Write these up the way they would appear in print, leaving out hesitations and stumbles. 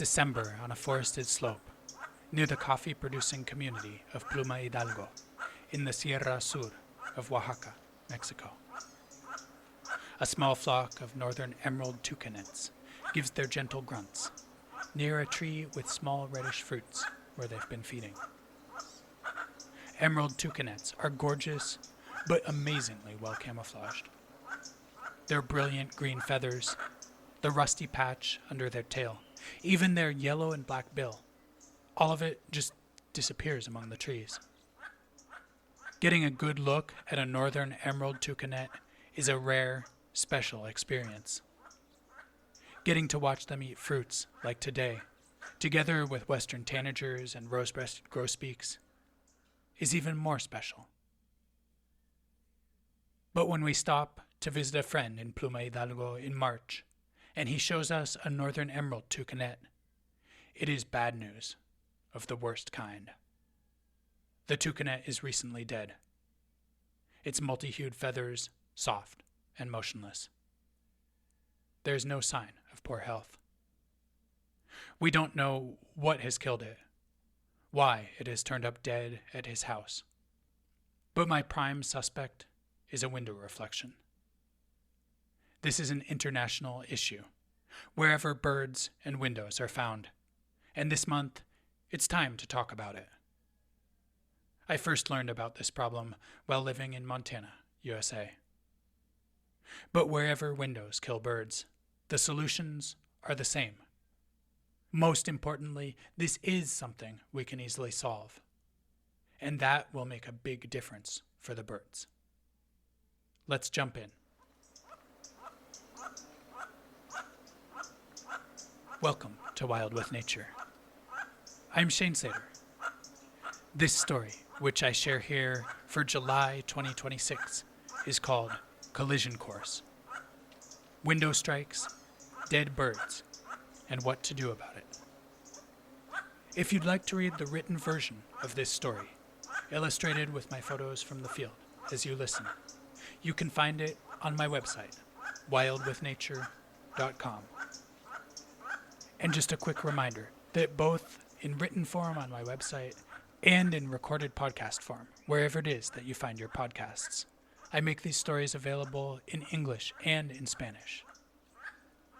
December on a forested slope near the coffee-producing community of Pluma Hidalgo in the Sierra Sur of Oaxaca, Mexico. A small flock of northern emerald toucanets gives their gentle grunts near a tree with small reddish fruits where they've been feeding. Emerald toucanets are gorgeous but amazingly well camouflaged. Their brilliant green feathers, the rusty patch under their tail, even their yellow and black bill, all of it just disappears among the trees. Getting a good look at a northern emerald toucanet is a rare, special experience. Getting to watch them eat fruits, like today, together with western tanagers and rose-breasted grosbeaks, is even more special. But when we stop to visit a friend in Pluma Hidalgo in March, and he shows us a northern emerald toucanet, it is bad news of the worst kind. The toucanet is recently dead. Its multi-hued feathers soft and motionless. There is no sign of poor health. We don't know what has killed it, why it has turned up dead at his house. But my prime suspect is a window reflection. This is an international issue, wherever birds and windows are found, and this month, it's time to talk about it. I first learned about this problem while living in Montana, USA. But wherever windows kill birds, the solutions are the same. Most importantly, this is something we can easily solve, and that will make a big difference for the birds. Let's jump in. Welcome to Wild with Nature. I'm Shane Sater. This story, which I share here for July 2026, is called Collision Course: Window Strikes, Dead Birds, and What to Do About it. If you'd like to read the written version of this story, illustrated with my photos from the field as you listen, you can find it on my website, wildwithnature.com. And just a quick reminder that both in written form on my website and in recorded podcast form, wherever it is that you find your podcasts, I make these stories available in English and in Spanish.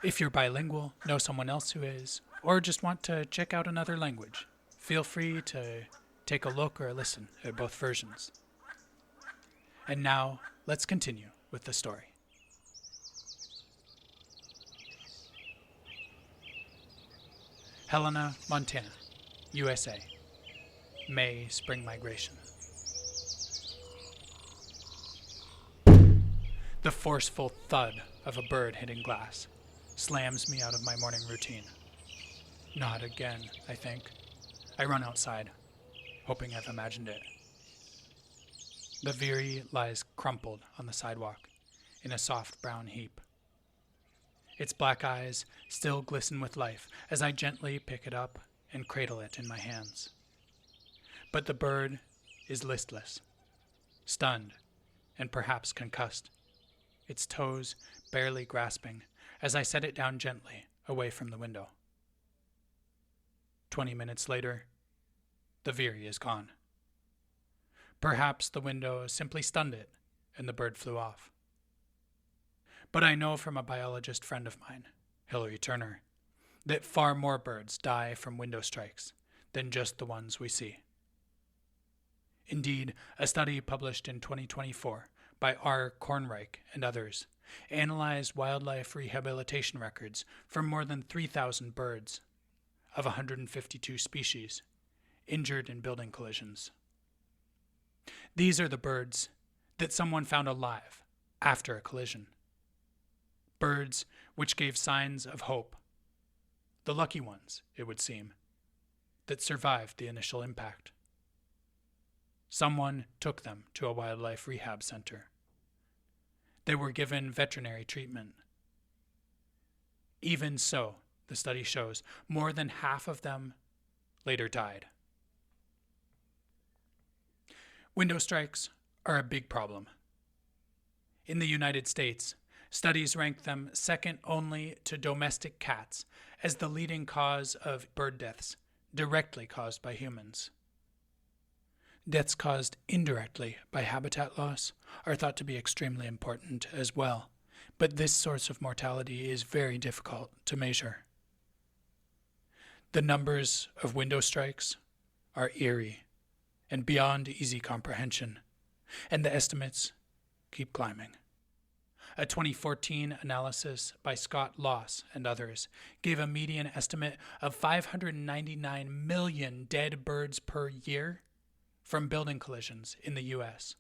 If you're bilingual, know someone else who is, or just want to check out another language, feel free to take a look or listen at both versions. And now, let's continue with the story. Helena, Montana, USA. May spring migration. The forceful thud of a bird hitting glass slams me out of my morning routine. Not again, I think. I run outside, hoping I've imagined it. The veery lies crumpled on the sidewalk in a soft brown heap. Its black eyes still glisten with life as I gently pick it up and cradle it in my hands. But the bird is listless, stunned, and perhaps concussed, its toes barely grasping as I set it down gently away from the window. 20 minutes later, the veery is gone. Perhaps the window simply stunned it and the bird flew off. But I know from a biologist friend of mine, Hillary Turner, that far more birds die from window strikes than just the ones we see. Indeed, a study published in 2024 by R. Kornreich and others analyzed wildlife rehabilitation records for more than 3,000 birds of 152 species injured in building collisions. These are the birds that someone found alive after a collision. Birds which gave signs of hope. The lucky ones, it would seem, that survived the initial impact. Someone took them to a wildlife rehab center. They were given veterinary treatment. Even so, the study shows, more than half of them later died. Window strikes are a big problem. In the United States, Studies rank them second only to domestic cats as the leading cause of bird deaths directly caused by humans. Deaths caused indirectly by habitat loss are thought to be extremely important as well, but this source of mortality is very difficult to measure. The numbers of window strikes are eerie and beyond easy comprehension, and the estimates keep climbing. A 2014 analysis by Scott Loss and others gave a median estimate of 599 million dead birds per year from building collisions in the U.S.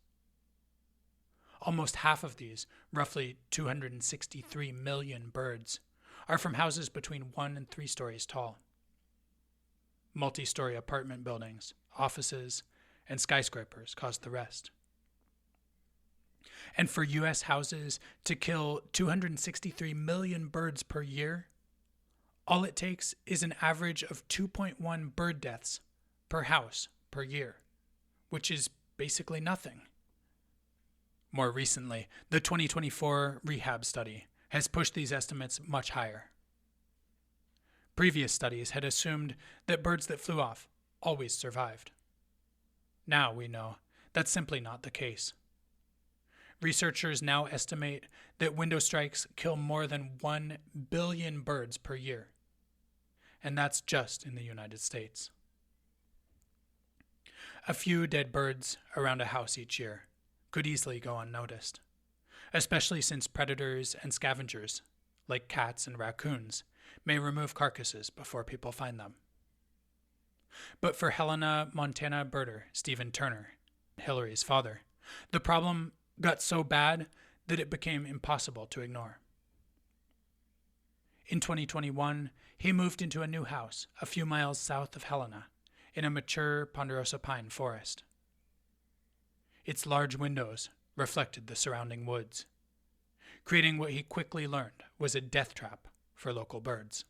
Almost half of these, roughly 263 million birds, are from houses between 1 and 3 stories tall. Multi-story apartment buildings, offices, and skyscrapers cause the rest. And for U.S. houses to kill 263 million birds per year, all it takes is an average of 2.1 bird deaths per house per year, which is basically nothing. More recently, the 2024 rehab study has pushed these estimates much higher. Previous studies had assumed that birds that flew off always survived. Now we know that's simply not the case. Researchers now estimate that window strikes kill more than 1 billion birds per year, and that's just in the United States. A few dead birds around a house each year could easily go unnoticed, especially since predators and scavengers, like cats and raccoons, may remove carcasses before people find them. But for Helena, Montana birder Stephen Turner, Hillary's father, the problem got so bad that it became impossible to ignore. In 2021, he moved into a new house a few miles south of Helena in a mature ponderosa pine forest. Its large windows reflected the surrounding woods, creating what he quickly learned was a death trap for local birds.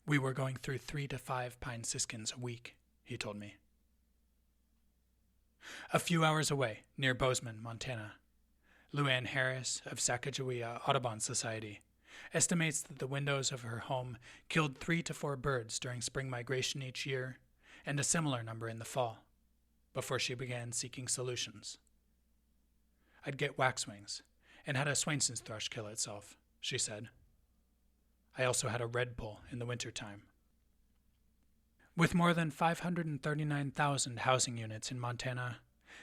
We were going through 3 to 5 pine siskins a week, he told me. A few hours away, near Bozeman, Montana, Luann Harris of Sacagawea Audubon Society estimates that the windows of her home killed 3 to 4 birds during spring migration each year, and a similar number in the fall, before she began seeking solutions. I'd get waxwings, and had a Swainson's thrush kill itself, she said. I also had a redpoll in the wintertime. With more than 539,000 housing units in Montana,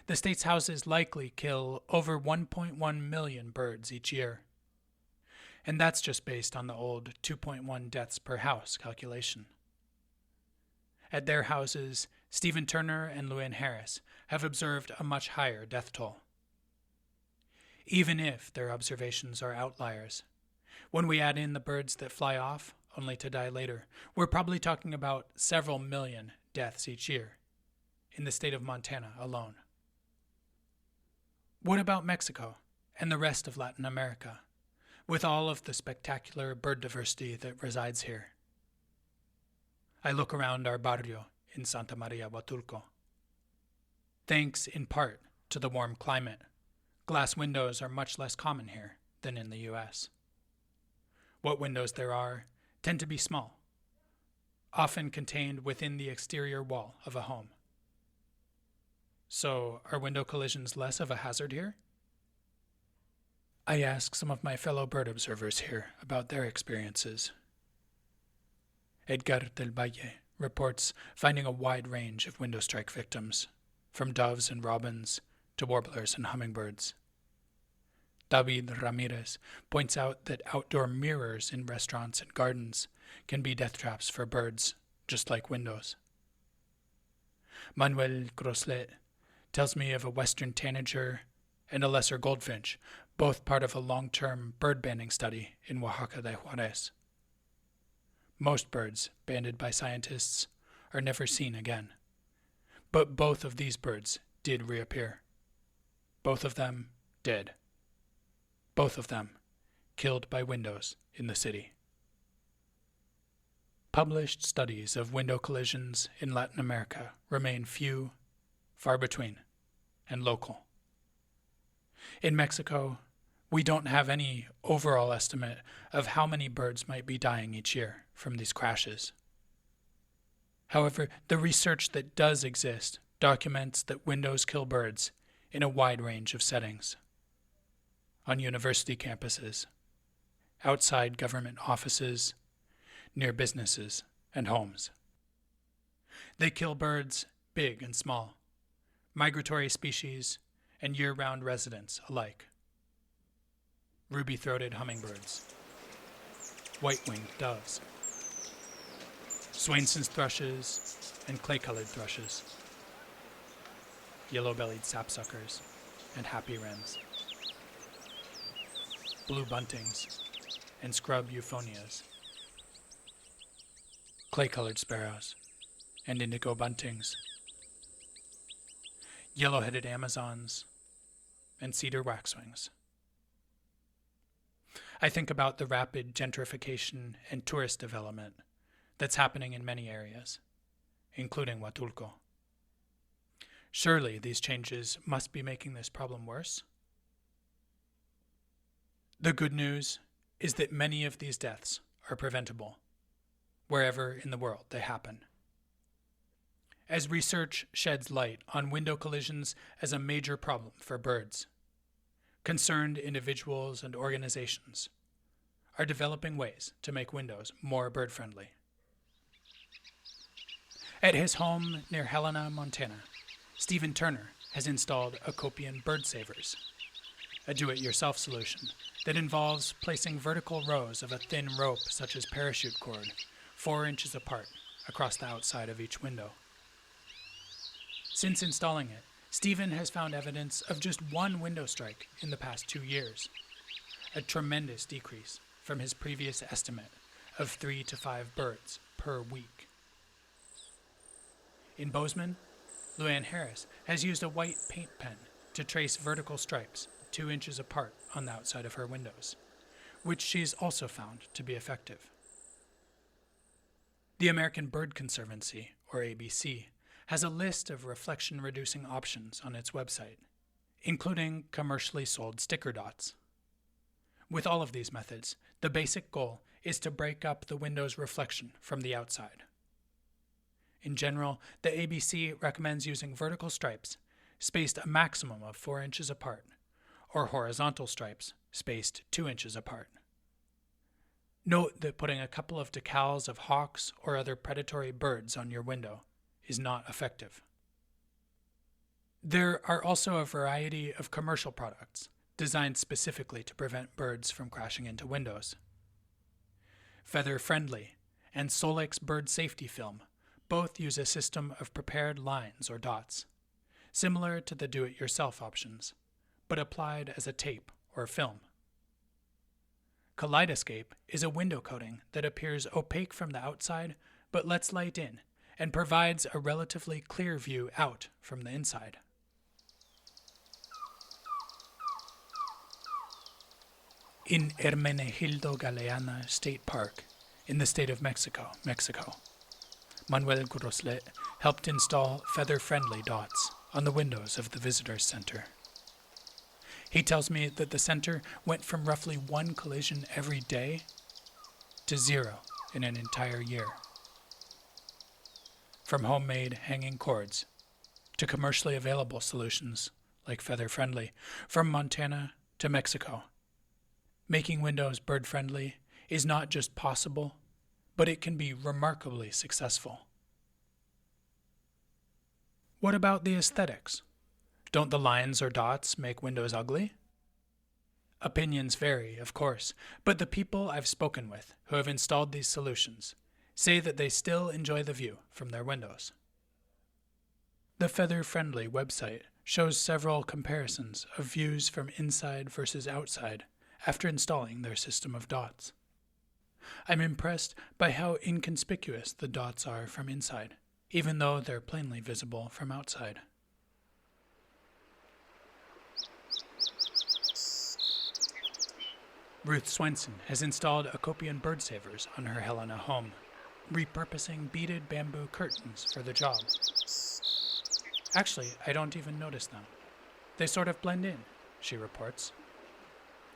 the state's houses likely kill over 1.1 million birds each year. And that's just based on the old 2.1 deaths per house calculation. At their houses, Stephen Turner and Luann Harris have observed a much higher death toll. Even if their observations are outliers, when we add in the birds that fly off, only to die later, we're probably talking about several million deaths each year in the state of Montana alone. What about Mexico and the rest of Latin America, with all of the spectacular bird diversity that resides here? I look around our barrio in Santa Maria Huatulco. Thanks in part to the warm climate, glass windows are much less common here than in the U.S. What windows there are tend to be small, often contained within the exterior wall of a home. So, are window collisions less of a hazard here? I ask some of my fellow bird observers here about their experiences. Edgar del Valle reports finding a wide range of window strike victims, from doves and robins to warblers and hummingbirds. David Ramirez points out that outdoor mirrors in restaurants and gardens can be death traps for birds, just like windows. Manuel Groslet tells me of a western tanager and a lesser goldfinch, both part of a long-term bird banding study in Oaxaca de Juarez. Most birds, banded by scientists, are never seen again. But both of these birds did reappear. Both of them dead. Both of them killed by windows in the city. Published studies of window collisions in Latin America remain few, far between, and local. In Mexico, We don't have any overall estimate of how many birds might be dying each year from these crashes. However, the research that does exist documents that windows kill birds in a wide range of settings. On university campuses, outside government offices, near businesses and homes. They kill birds, big and small, migratory species, and year-round residents alike. Ruby-throated hummingbirds, white-winged doves, Swainson's thrushes and clay-colored thrushes, yellow-bellied sapsuckers and happy wrens, blue buntings and scrub euphonias, clay-colored sparrows and indigo buntings, yellow-headed Amazons, and cedar waxwings. I think about the rapid gentrification and tourist development that's happening in many areas, including Huatulco. Surely these changes must be making this problem worse? The good news is that many of these deaths are preventable, wherever in the world they happen. As research sheds light on window collisions as a major problem for birds, concerned individuals and organizations are developing ways to make windows more bird-friendly. At his home near Helena, Montana, Stephen Turner has installed Acopian BirdSavers, a do-it-yourself solution that involves placing vertical rows of a thin rope such as parachute cord 4 inches apart across the outside of each window. Since installing it, Stephen has found evidence of just one window strike in the past 2 years, a tremendous decrease from his previous estimate of 3 to 5 birds per week. In Bozeman, Luann Harris has used a white paint pen to trace vertical stripes 2 inches apart on the outside of her windows, which she's also found to be effective. The American Bird Conservancy, or ABC, has a list of reflection-reducing options on its website, including commercially sold sticker dots. With all of these methods, the basic goal is to break up the window's reflection from the outside. In general, the ABC recommends using vertical stripes, spaced a maximum of 4 inches apart, or horizontal stripes, spaced 2 inches apart. Note that putting a couple of decals of hawks or other predatory birds on your window is not effective. There are also a variety of commercial products designed specifically to prevent birds from crashing into windows. Feather Friendly and Solex Bird Safety Film both use a system of prepared lines or dots, similar to the do-it-yourself options, but applied as a tape or film. CollidEscape is a window coating that appears opaque from the outside but lets light in and provides a relatively clear view out from the inside. In Hermenegildo Galeana State Park, in the state of Mexico, Manuel Groslet helped install feather-friendly dots on the windows of the visitors center. He tells me that the center went from roughly 1 collision every day to 0 in an entire year. From homemade hanging cords to commercially available solutions like Feather Friendly, from Montana to Mexico, making windows bird-friendly is not just possible, but it can be remarkably successful. What about the aesthetics? Don't the lines or dots make windows ugly? Opinions vary, of course, but the people I've spoken with who have installed these solutions say that they still enjoy the view from their windows. The Feather Friendly website shows several comparisons of views from inside versus outside after installing their system of dots. I'm impressed by how inconspicuous the dots are from inside, even though they're plainly visible from outside. Ruth Swenson has installed Acopian BirdSavers on her Helena home, repurposing beaded bamboo curtains for the job. Actually, I don't even notice them. They sort of blend in, she reports.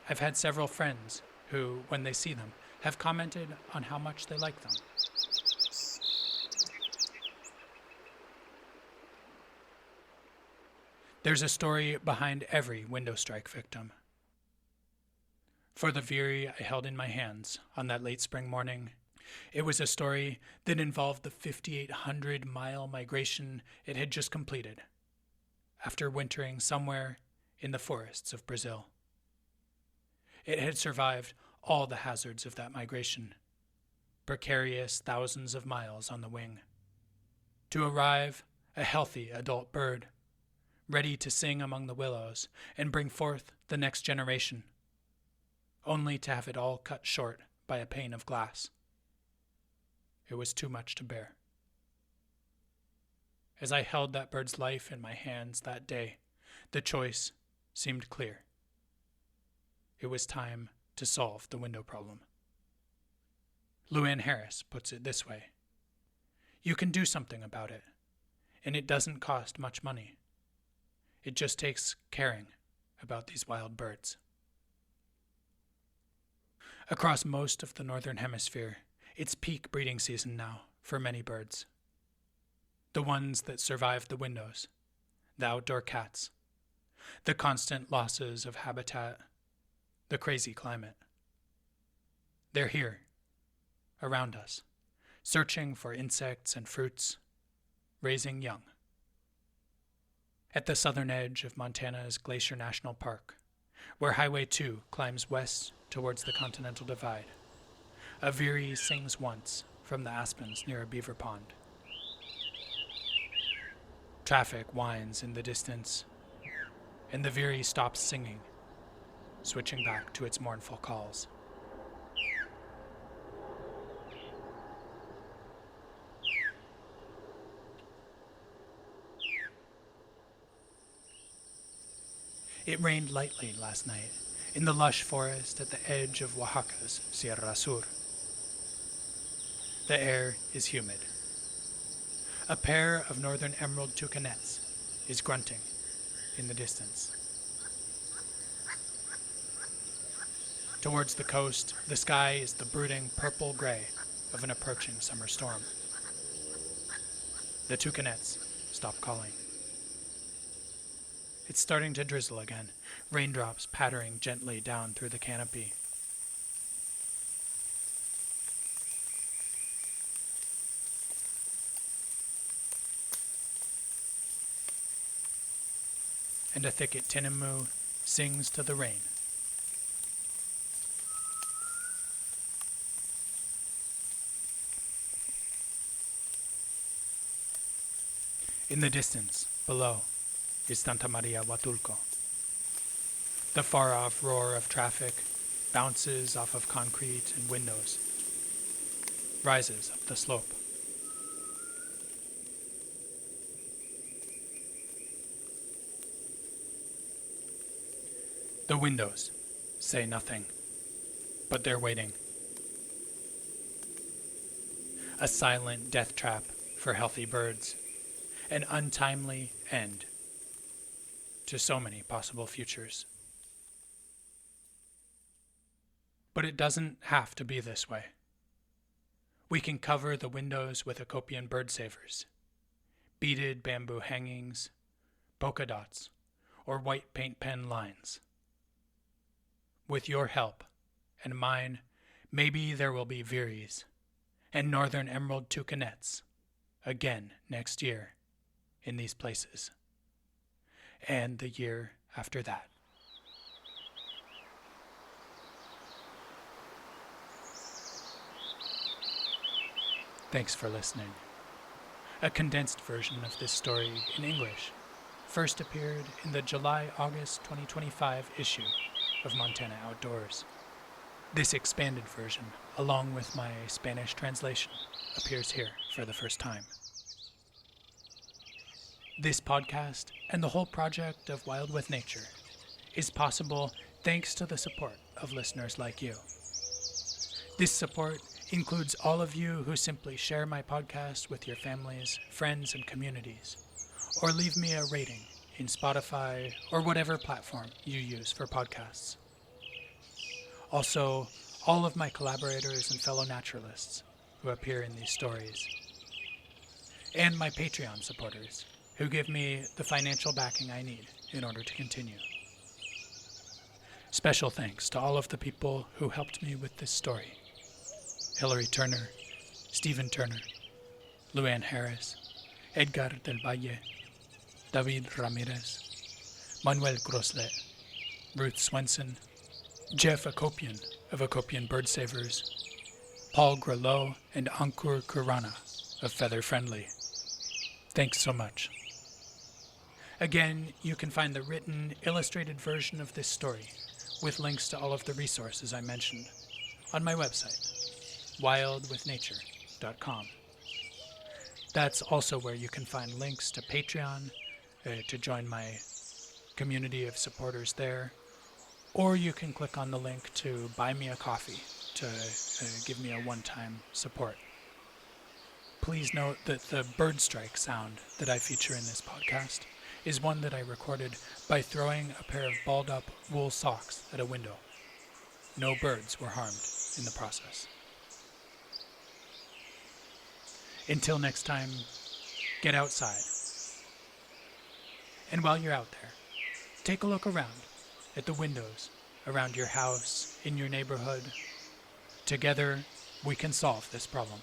I've had several friends who, when they see them, have commented on how much they like them. There's a story behind every window strike victim. For the veery I held in my hands on that late spring morning, it was a story that involved the 5,800-mile migration it had just completed, after wintering somewhere in the forests of Brazil. It had survived all the hazards of that migration, precarious thousands of miles on the wing, to arrive a healthy adult bird, ready to sing among the willows and bring forth the next generation, only to have it all cut short by a pane of glass. It was too much to bear. As I held that bird's life in my hands that day, the choice seemed clear. It was time to solve the window problem. Luann Harris puts it this way: you can do something about it, and it doesn't cost much money. It just takes caring about these wild birds. Across most of the northern hemisphere, it's peak breeding season now for many birds. The ones that survive the windows, the outdoor cats, the constant losses of habitat, the crazy climate. They're here, around us, searching for insects and fruits, raising young. At the southern edge of Montana's Glacier National Park, where Highway 2 climbs west towards the Continental Divide, a veery sings once from the aspens near a beaver pond. Traffic whines in the distance, and the veery stops singing, switching back to its mournful calls. It rained lightly last night in the lush forest at the edge of Oaxaca's Sierra Sur. The air is humid. A pair of northern emerald toucanets is grunting in the distance. Towards the coast, the sky is the brooding purple-gray of an approaching summer storm. The toucanets stop calling. It's starting to drizzle again, raindrops pattering gently down through the canopy. And a thicket tinamou sings to the rain. In the distance, below, is Santa Maria Huatulco. The far-off roar of traffic bounces off of concrete and windows, rises up the slope. The windows say nothing, but they're waiting. A silent death trap for healthy birds, an untimely end to so many possible futures. But it doesn't have to be this way. We can cover the windows with Acopian BirdSavers, beaded bamboo hangings, polka dots, or white paint pen lines. With your help and mine, maybe there will be veeries and northern emerald toucanets again next year in these places, and the year after that. Thanks for listening. A condensed version of this story in English first appeared in the July-August 2025 issue of Montana Outdoors. This expanded version, along with my Spanish translation, appears here for the first time. This podcast and the whole project of Wild with Nature is possible thanks to the support of listeners like you. This support includes all of you who simply share my podcast with your families, friends, and communities, or leave me a rating in Spotify or whatever platform you use for podcasts. Also, all of my collaborators and fellow naturalists who appear in these stories. And my Patreon supporters, who give me the financial backing I need in order to continue. Special thanks to all of the people who helped me with this story. Hillary Turner, Stephen Turner, Luann Harris, Edgar del Valle, David Ramirez, Manuel Groslet, Ruth Swenson, Jeff Acopian of Acopian BirdSavers, Paul Grelot, and Ankur Kurana of Feather Friendly. Thanks so much. Again, you can find the written, illustrated version of this story with links to all of the resources I mentioned on my website, wildwithnature.com. That's also where you can find links to Patreon, to join my community of supporters there, or you can click on the link to buy me a coffee to give me a one-time support. Please note that the bird strike sound that I feature in this podcast is one that I recorded by throwing a pair of balled-up wool socks at a window. No birds were harmed in the process. Until next time, get outside. And while you're out there, take a look around at the windows around your house, in your neighborhood. Together, we can solve this problem.